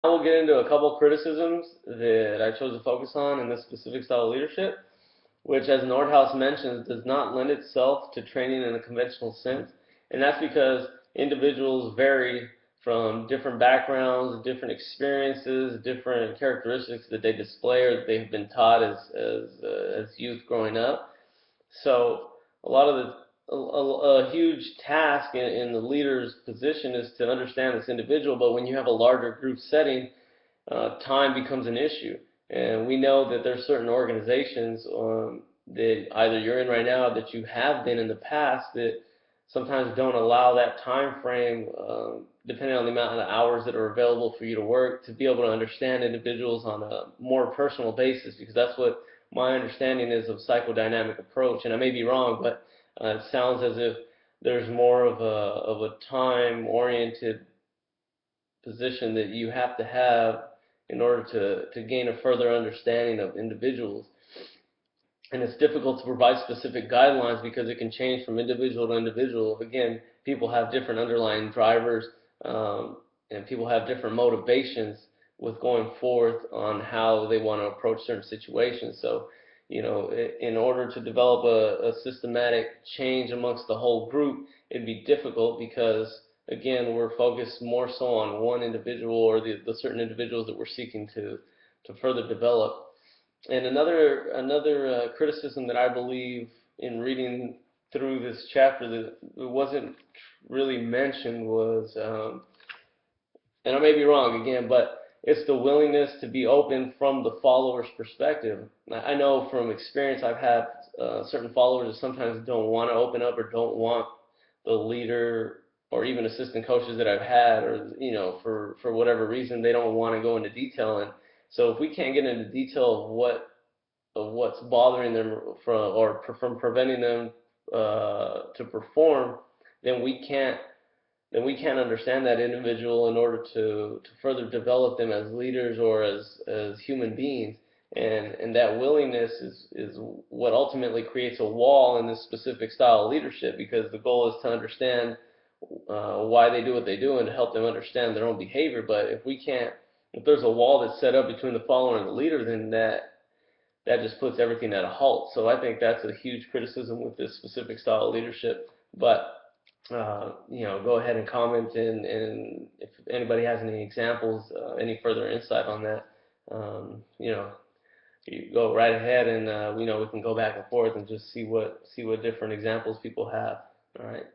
I will get into a couple criticisms that I chose to focus on in this specific style of leadership, which, as Nordhaus mentions, does not lend itself to training in a conventional sense. And that's because individuals vary from different backgrounds, different experiences, different characteristics that they display or that they've been taught as youth growing up. So a lot of a huge task in the leader's position is to understand this individual, but when you have a larger group setting, time becomes an issue. And we know that there's certain organizations that either you're in right now, that you have been in the past, that sometimes don't allow that time frame, depending on the amount of hours that are available for you to work, to be able to understand individuals on a more personal basis, because that's what my understanding is of psychodynamic approach. And I may be wrong, but it sounds as if there's more of a time oriented position that you have to have in order to gain a further understanding of individuals. And it's difficult to provide specific guidelines because it can change from individual to individual. Again, people have different underlying drivers, and people have different motivations with going forth on how they want to approach certain situations. So, in order to develop a systematic change amongst the whole group, it'd be difficult because, again, we're focused more so on one individual or the certain individuals that we're seeking to further develop. And another criticism that I believe in reading through this chapter that wasn't really mentioned was, and I may be wrong again, but it's the willingness to be open from the follower's perspective. I know from experience I've had certain followers that sometimes don't want to open up or don't want the leader or even assistant coaches that I've had, or for whatever reason they don't want to go into detail. And so if we can't get into detail of what's bothering them from preventing them to perform, then we can't understand that individual in order to further develop them as leaders or as human beings. And that willingness is what ultimately creates a wall in this specific style of leadership, because the goal is to understand why they do what they do and to help them understand their own behavior. But if there's a wall that's set up between the follower and the leader, then that just puts everything at a halt. So I think that's a huge criticism with this specific style of leadership. But go ahead and comment, and if anybody has any examples, any further insight on that, um, you know, you go right ahead, and we can go back and forth and just see what different examples people have. All right.